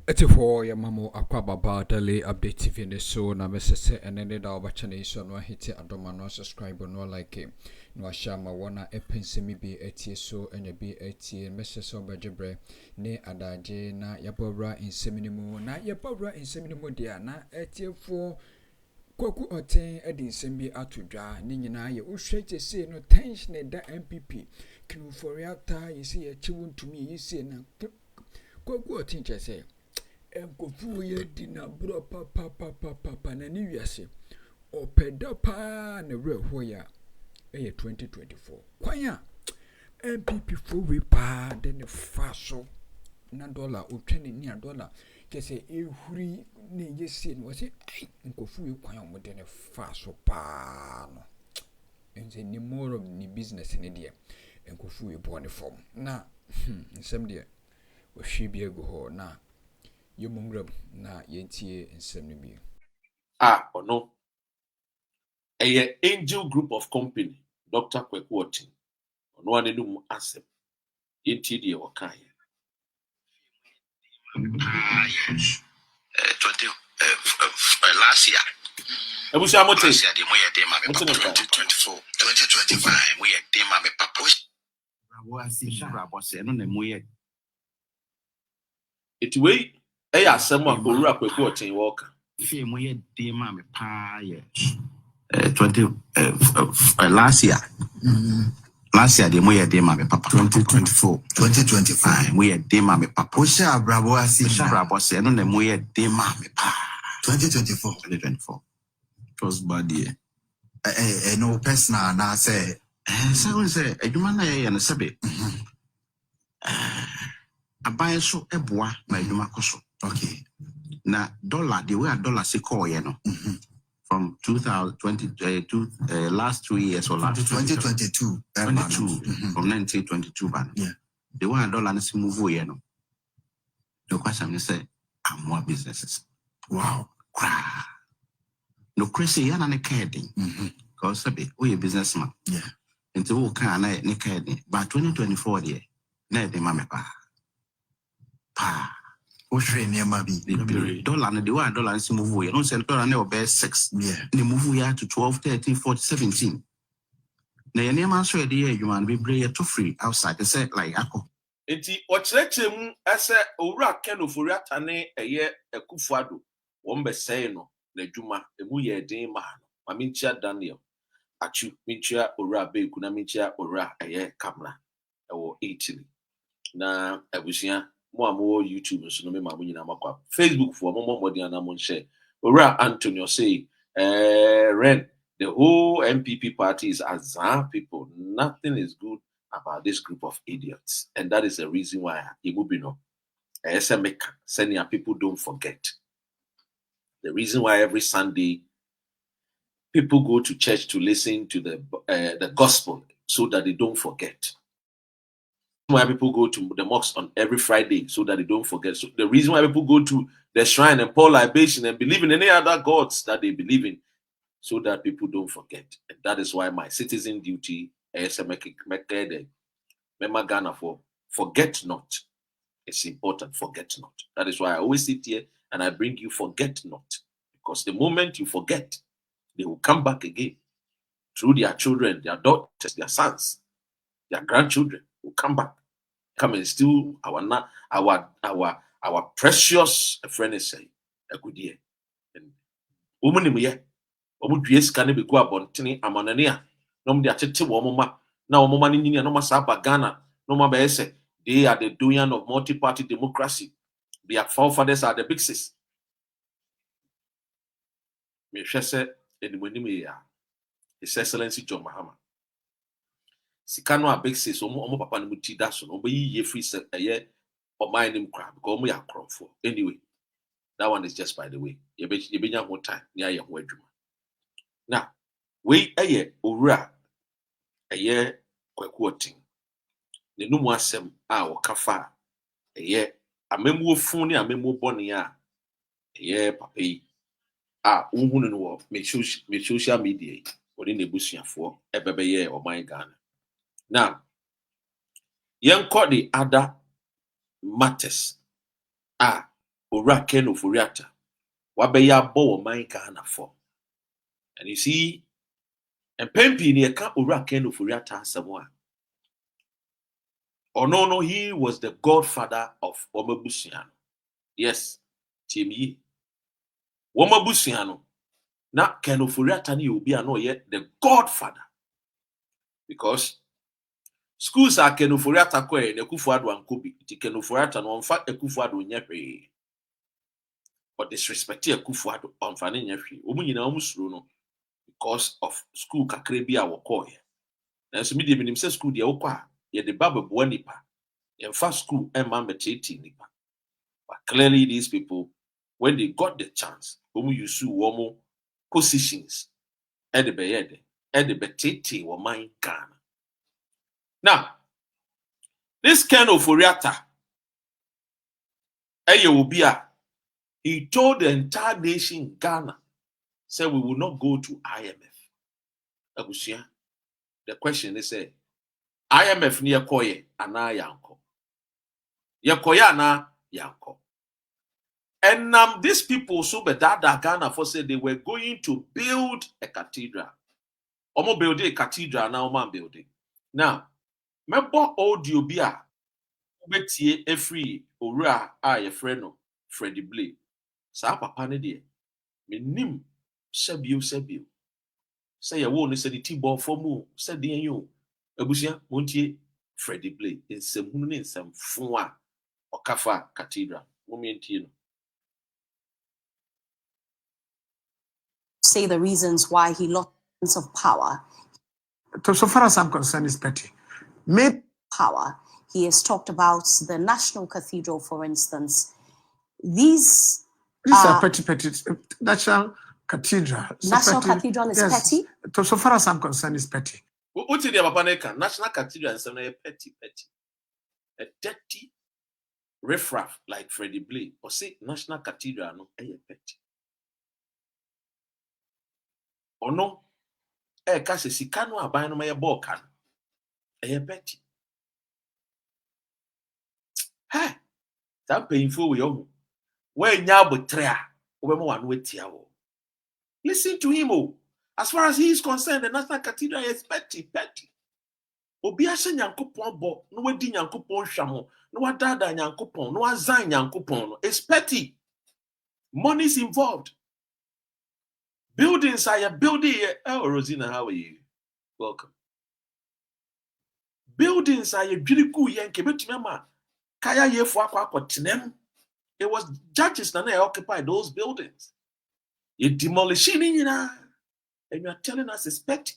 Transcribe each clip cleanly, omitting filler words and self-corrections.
for your mamo Akwaba daily update TV the show na message and then the opportunity so no hit it and no subscribe no like it no share my one epensemi be etie so and be etie message so bejebre ne adaje na yabobra in seminimu na yabobra in seminimu dia na etie for Kwaku Oteng edin sembi atudwa ni nyina ye ohwete se no tension da MPP kinu for Atta yesi ye chiwuntumi yesi na Kwaku Oteng chese enkofu ye dina bro papa na ni wiase opeda pa na reho ya 2024 kwanya MPP for we pa de ne faso na dollar otwene ni dollar kese ehuri ne yesi no se enkofu ye kwanya mo de ne faso pa no enze ni more of ni business ni de enkofu ye bone form na nsem de wo hwe bi ego ho na Yomungrab na yentie nsem bi. No. A angel group of company, Dr. Kwaku Oteng. No one knew asem. Yentie die wakai. Yes. 20 last year. Ebusia mote. Last year the moye dey ma 2024, 2025 moye dey ma me papa. Bravo asi bravo se no na moye. It way asem a Owura Kwaku Oteng walk. Fie moye dey ma me pa ye. 20 last year. Last year the moye dey ma me papa 2024, 2025 moye dey ma me papa. Osha bravo asi bravo se no na moye dey ma me pa 2024. It was bad year. No personal na say someone say adwuma na ye no sebe. Aban so eboa na adwuma koso. Okay. Na dollar the way a dollar se call ye no. From 2022 last 2 years or last 2022 from 1922 ban. Yeah. The way a dollar is move ye no. The question is say more businesses. Wow. No crazy yana ne kedi. Because sabi we a businessman. Yeah. Into who can na ne kedi. But 2024 there na de mame pa. O shre ne ma bi. Dollar na the way dollar is move ye. No say dollar na obe 6. Yeah. The move ya to 12, 13, 14, 17. Na ye ne man so e dey human be brave to free outside. They say like ako. Enti ochreche mu ese Owura Ken Ofori Atta ne eye Ekufuado wo mbe say no na dwuma emu ye den ma no ma minchia Daniel achu minchia Owura Beku na minchia Owura eye camera ewo 18 na abusia mo amo YouTube so no me ma mo nyina makwa Facebook for mo modi ana mo share Owura Antonio say Ren the whole MPP party is azan people. Nothing is good about this group of idiots. And that is the reason why Ibubino, senior people don't forget. The reason why every Sunday people go to church to listen to the gospel so that they don't forget. Why people go to the mosque on every Friday so that they don't forget. So the reason why people go to the shrine and pour libation and believe in any other gods that they believe in so that people don't forget. And that is why my citizen duty is Ghana for forget not. It's important, forget not. That is why I always sit here and I bring you forget not. Because the moment you forget, they will come back again. Through their children, their daughters, their sons, their grandchildren will come back. Come and steal our precious friend is a good year. And woman in here. Can be go abontini amanania no de atete wo moma na wo moma ni no masaba Ghana no ma be say they are the doing of multi-party democracy. Their forefathers are the big sis. Me hwese enimonim ya His Excellency John Mahama sikano a big sis omo papa no muti da so no be ye free say eye o man nim kra because omo ya kromfo. Anyway, that one is just by the way. Ye be nya ho time ni aye ho adwuma. Now, we aye Owura aye Kwaku Oteng. Ne numu asem a wakafa aye amemu ofun ni amemu boni a aye papa yi a unhunu no wo me social media woni ne busuafo ebebe ye oman Ghana. Now, yen call the other matters Owura Ken Oforiata. Wabeya bo man Ghana for. And you see, and Pempi near Owura Ken Oforiata Samoa. Oh no, he was the godfather of Omabusiano. Yes, Timmy. Omabusiano. Now Ken Oforiata ni obi ano yet the godfather. Because schools are Ken Oforiata kwe ne Kufuado and Kobi. Ti Ken Oforiata no fact Kufuado nyepe. Or disrespect Kufuado on fani nyepe. Omu nyina omu suru no because of school kakre bi a woko ye. Na so me de minim say school de woko a ye de baba bo nipa. Ye fa school e ma meteti nipa. But clearly these people when they got the chance, omu yusu womo positions e de be yede, e de beteti wo man Ghana. Now, this Ken Oforiata, he told the entire nation Ghana, said we will not go to IMF. Abusia, the question is, IMF near Koye, ana yanko. Yakoya ana yanko. And these people so bedada Ghana for said they were going to build a cathedral. Omo build a cathedral now, man building. Now, mebo audio bia betie every owura a ye frɛ no Freddie Blay. Sa papa ne de menim sabio say ye wo no say the T-ball for mu say de yo abusia montie Freddie Blay nsɛmhunu ne nsɛmfo a ɔkafa cathedral mo mentie no. Say the reasons why he lost sense of power. So far as I'm concerned, is petty. Power. He has talked about the National Cathedral, for instance. These are petty. National Cathedral. National Cathedral is petty? So far as I'm concerned, is petty. What's the Papa National Cathedral is petty. A dirty riffraff like Freddie Blay. Or say National Cathedral, no, petty. Or no, kasi sikano abano maya bokan. Petty. Hey, that painful we own. Where nyabo trea, one wetiawo. Listen to him, oh. As far as he is concerned, the National Cathedral is petty. Obiasha nyankopon bo, no wedi nyankopon shamo, no wadada nyankopon, no azan nyankopon. It's petty. Money is involved. Buildings are building. Oh, Rosina, how are you? Welcome. Buildings are jiriku yenke betumema. Kaya yefu akwa tinem. It was judges that occupied those buildings. You're demolishing it, and you're telling us it's petty.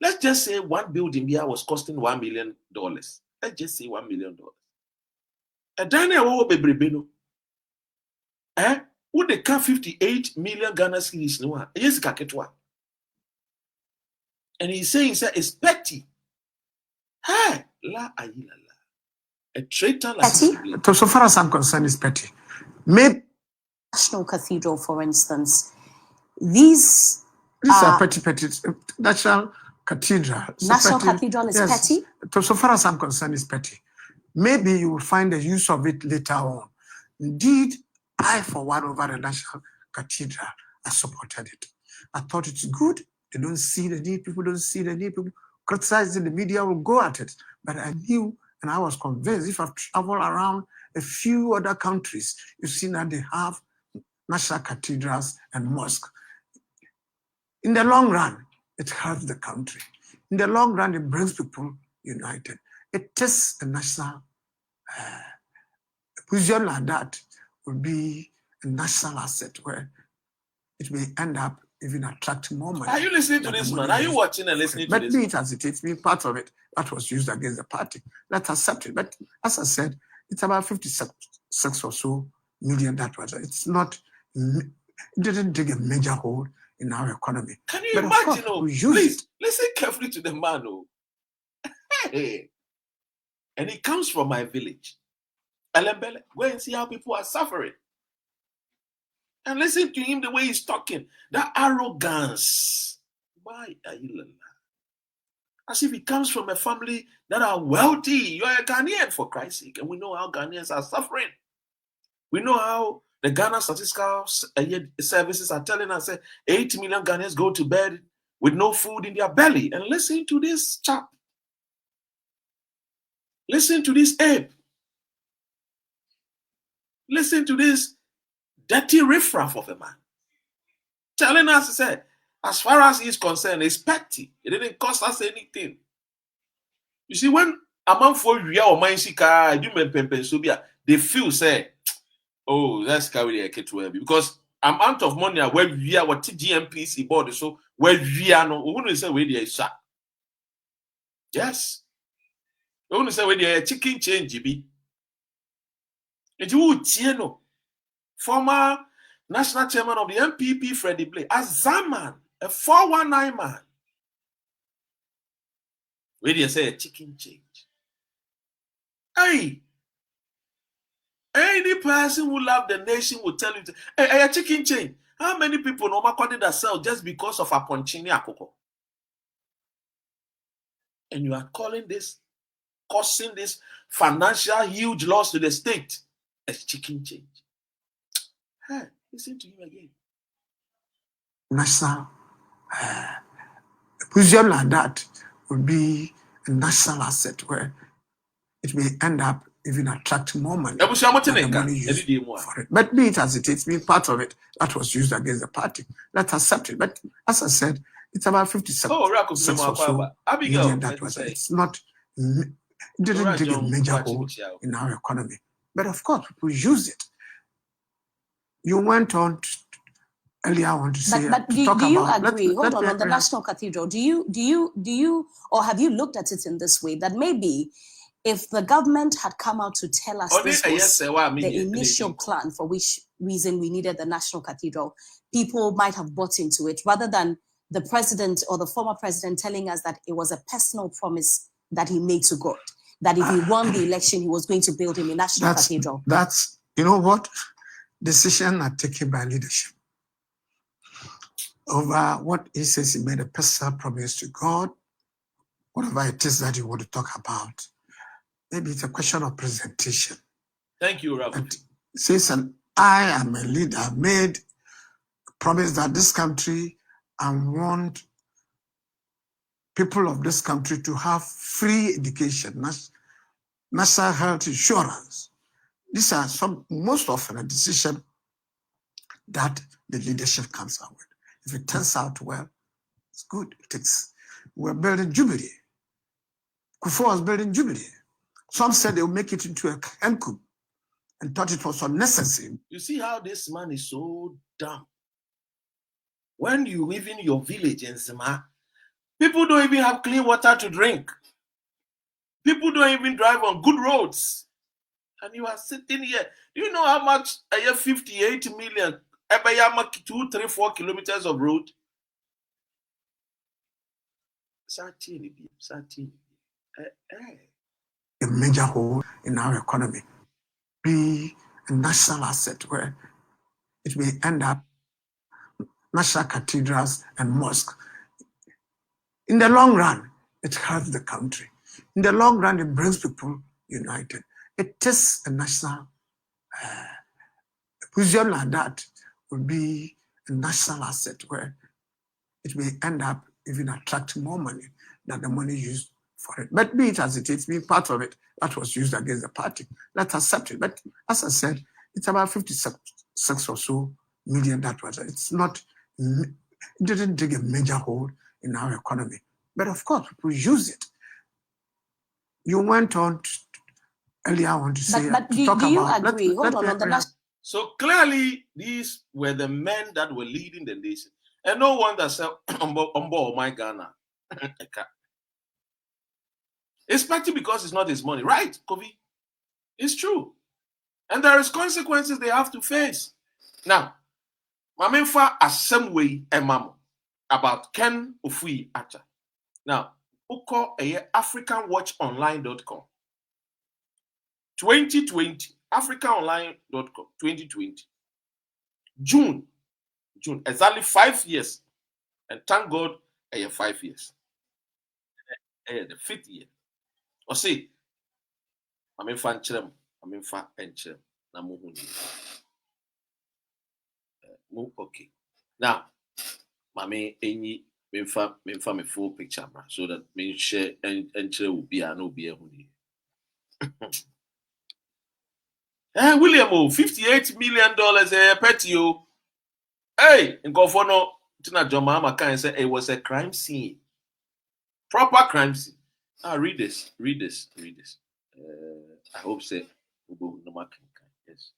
Let's just say one building here was costing $1 million. Let's just say $1 million. A Daniel wo bebrebe would they count 58 million Ghana cedis no? Yes, kaketwa. And he's saying it's petty. Hey, la ayila. A traitor like petty? So far as I'm concerned, is petty. National Cathedral, for instance. These are petty. National Cathedral. National Cathedral is petty? So far as I'm concerned, is petty. Maybe you will find the use of it later on. Indeed, I, for one, over the National Cathedral, I supported it. I thought it's good. They don't see the need. People don't see the need. People criticize it. The media will go at it. But I knew and I was convinced if I travel around a few other countries, you see that they have national cathedrals and mosques. In the long run, it helps the country. In the long run, it brings people united. It is a national vision like that will be a national asset where it may end up even attracting more money. Are you listening to this, man? Are you watching and listening to this? But be it as it is, be part of it. That was used against the party. Let's accept it. But as I said, it's about 56 or so million that was. It's not, it didn't dig a major hole in our economy. Can you imagine? Please, listen carefully to the man. Hey. And he comes from my village. Elembele. Go and see how people are suffering. And listen to him the way he's talking. That arrogance. Why are you like that? As if he comes from a family that are wealthy. You are a Ghanaian, for Christ's sake. And we know how Ghanaians are suffering. We know how the Ghana Statistical Services are telling us that 8 million Ghanaians go to bed with no food in their belly. And listen to this chap. Listen to this ape. Listen to this dirty riffraff of a man. Telling us, he said, as far as he's concerned, it's petty. It didn't cost us anything. You see, when a man for you or mine they feel say, oh, let's carry the kid to heavy. Because amount of money where we are what GMPC board, so where we are no, we wouldn't say where they are. Yes. We wouldn't say where they are chicken change, be. It would, you know, former national chairman of the MPP, Freddie Blake, as Zaman, a 419 man. Where they say a chicken change. Hey, any person who love the nation will tell you, hey, a chicken change. How many people no matter that sell just because of a ponchini akoko? And you are calling this, causing this financial huge loss to the state as chicken change. Hey, listen to him again. National museum like that would be a national asset where it may end up even attracting more money. Than the money used for it. But be it as it is, being part of it, that was used against the party. Let's accept it. But as I said, it's about 57 or so million that was. It's not, it didn't take a major hold in our economy. But of course, people use it. You went on earlier on to say, but do you agree? Hold on the National Cathedral. Do you, or have you looked at it in this way that maybe if the government had come out to tell us this was the initial plan for which reason we needed the National Cathedral, people might have bought into it rather than the president or the former president telling us that it was a personal promise that he made to God, that if he won the election, he was going to build him a National Cathedral. That's, you know what? Decisions are taken by leadership over what he says he made a personal promise to God, whatever it is that you want to talk about. Maybe it's a question of presentation. Thank you, Robert. Says, I am a leader, I made a promise that this country, I want people of this country to have free education, national health insurance. These are most often a decision that the leadership comes out with. If it turns out well, it's good. We're building Jubilee. Kufuor was building Jubilee. Some said they'll make it into a Nku and thought it was unnecessary. You see how this man is so dumb. When you live in your village in Zima, people don't even have clean water to drink. People don't even drive on good roads. And you are sitting here. Do you know how much a year 58 million, 2, 3, 4 kilometers of road? A major hole in our economy, be a national asset where it may end up national cathedrals and mosques. In the long run, it helps the country. In the long run, it brings people united. It is a national museum like that would be a national asset where it may end up even attracting more money than the money used for it. But be it as it is, being part of it, that was used against the party. Let's accept it. But as I said, it's about 56 or so million that was. It's not, it didn't take a major hold in our economy. But of course, people use it. You went on earlier on to say, but do you agree? Hold on the national. So clearly, these were the men that were leading the nation. And no wonder said, "Umbo, my Ghana." Especially because it's not his money, right, Kofi? It's true. And there is consequences they have to face. Now, Mamenfa Assembly Emamo about Ken Ofori Atta. Now, Uko AfricanWatchOnline.com. 2020, AfricanOnline.com, 2020. June, exactly 5 years. And thank God, 5 years. The 5th year. Or say, I'm in fan chrem, I'm in fan chrem. na muhuni. Okay. Now, mami enyi me full picture so that me share and will be a no be a huni. William, $58 million pet you. Hey, in Gofono, Tina Jomama can say it was a crime scene. Proper crime scene. Now read this. I hope say yes.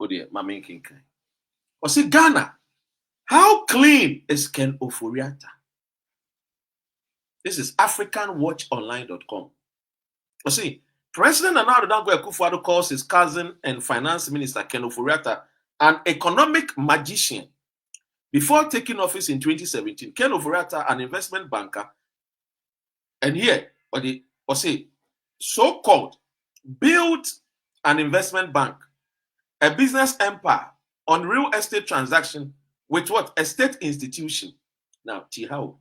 Oh dear, my main king. Or see Ghana. How clean is Ken Oforiata? This is AfricanWatchOnline.com. Or see, President Nana Akufo-Addo calls his cousin and finance minister Ken Oforiata an economic magician. Before taking office in 2017, Ken Oforiata, an investment banker, and here, or say, so-called, built an investment bank, a business empire on real estate transaction with what? A state institution. Now, Tihao.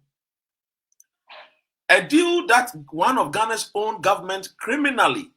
A deal that one of Ghana's own government criminally